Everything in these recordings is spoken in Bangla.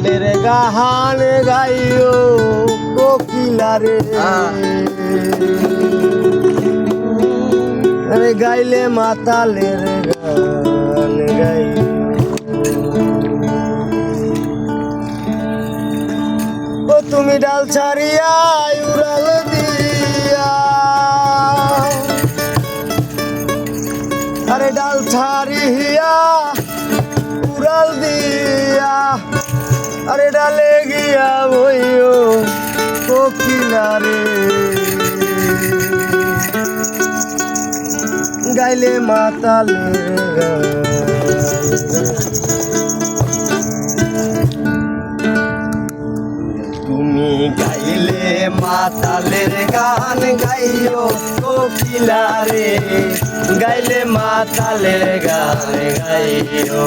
রে গাহান গাইও কোকিলারে আরে গাইলে মাতালের গান গাই ও তুমি ডাল ছাড়িয়া উড়াল দিয়া আরে ডাল ছাড়িয়া উড়াল দিয়া আরে ডালে গিয়া বইও কোকিলারে গাইলে মাতালের তুমি গাইলে মাতালের গান গাইও কোকিলারে গাইলে মাতালের গান গাইও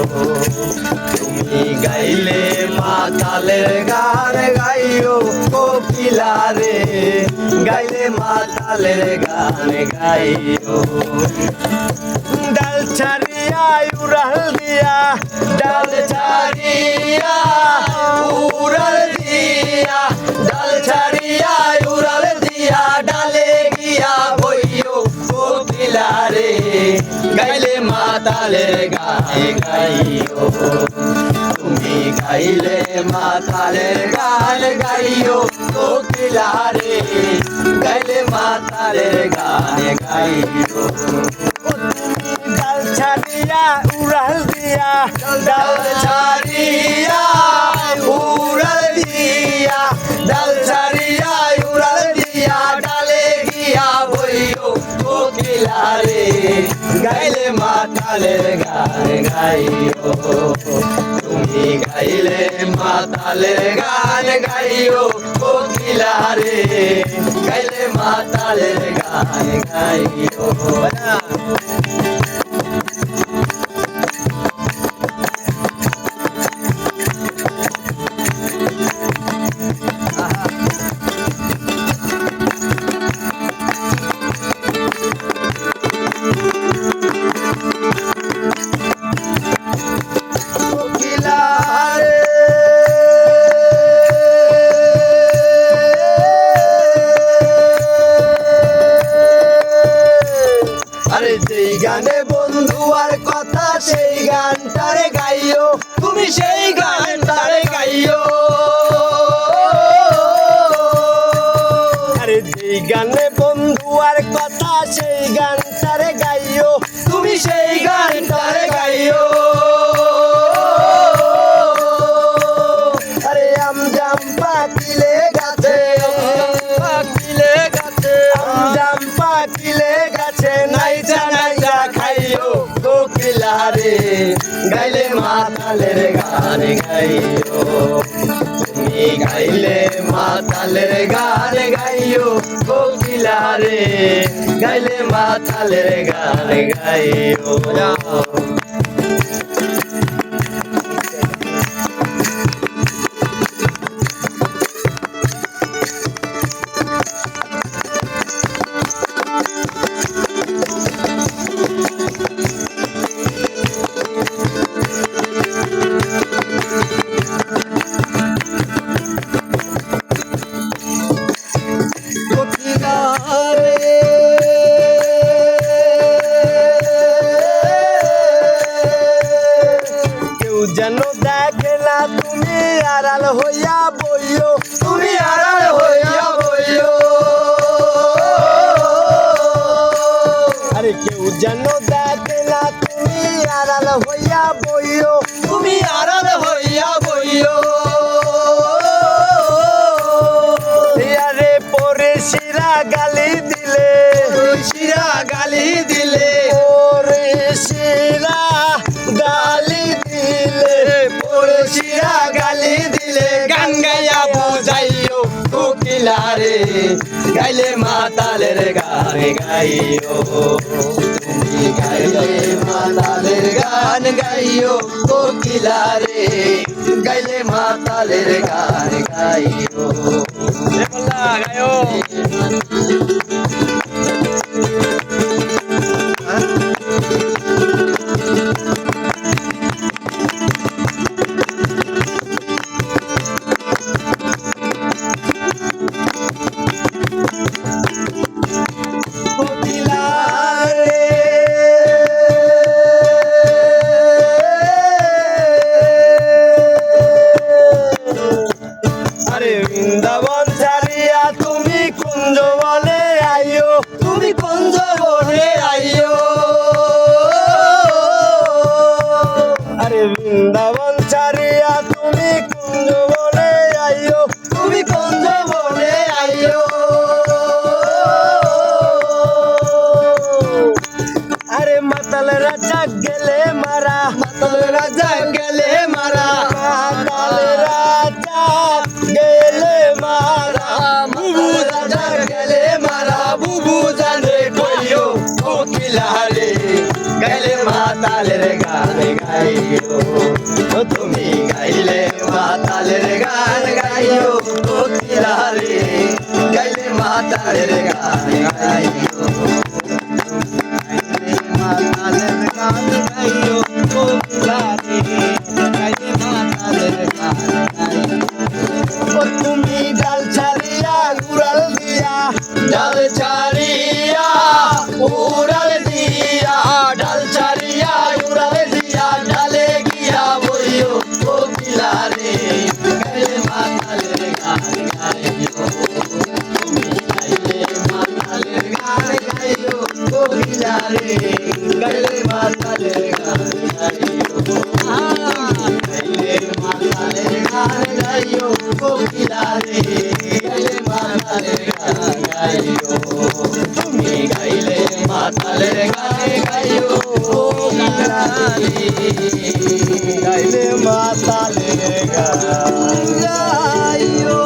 তুমি গাইলে মাতালের গান গাইও কোকিলারে গাইলে মাতালের গান গাইও ডাল ছাড়িয়া উড়াল দিয়া ডাল ছাড়িয়া উড়াল দিয়া ডাল ছাড়িয়া উড়াল দিয়া ডালে গিয়া বইও কোকিলারে গাইলে মাতালের গান গাইও তুমি গাইলে মাতালের গান গাইও কোকিলারে গাইলে মাতালের গান গাইও ডাল ছাড়িয়া উড়াল দিয়া ডাল ছাড়িয়া উড়াল দিয়া ডাল ছাড়িয়া উড়াল দিয়া ডালে গিয়া বইও কোকিলারে গাইলে মাতালের গান গাইও তুমি গাইলে মাতালের গান গাইও কোকিলারে গাইলে মাতালের গান গাইও যেই গানে বন্ধু আর কথা সেই গানটারে গাইও তুমি সেই গানটারে গাইও আরে যেই গানে বন্ধু আর কথা সেই গানটারে গাইও তুমি সেই গানটারে গাইও আরে আমজাম পাকিলে গাছে পাকিলে গাছে আমজাম পাকিলে গাছে নাইচা নাইচা খাইও কোকিলারে গাইলে মাতালের গান গাইও তুমি গাইলে মাতালের গান গাইও কোকিলারে গাইলে মাতালের গান গাইও যেন দেখে না তুমি আড়াল হইয়া বইও তুমি আড়াল হইয়া বইও আরে কেউ যেন দেখে না তুমি আড়াল হইয়া বইও তুমি আড়াল হইয়া বইও আরে পরে শিরা গালি দিলে শিরা গালি দিলে পরে শিরা গালি দিলে পরে শিরা গালি দিলে গান গাইয়া বুঝাইও কোকিলারে গাইলে মাতালের গান গাইও তুমি গাইলে মাতালের গান গাইও কোকিলারে গাইলে মাতালের গান গাইও গাইও গাইও তুমি গাইলে মাতালের গান গাইও কোকিলা রে গাইলে মাতালের গান গাইও মাতালের গান গাইও কোকিলা রে গাইলে মাতালের গান গাইও তুমি ডাল ছাড়িয়া উড়াল দিয়া ডাল ছাড়িয়া উড়াল দিয়া ডাল ছাড়িয়া উড়াল দিয়া ডালে গিয়া বইও কোকিলা রে গাইলে মাতালের গান গাইও তুমি গাইলে মাতালের গান গাইও কোকিলা রে গাইলে মাতালের গান গাইও গাইলে মাতালের গান গাইও কোকিলা রে গাইলে মাতালের গান গাইও তুমি গাইলে মাতালের গান গাইও কোকিলা রে গাইলে মাতালের গান গাইও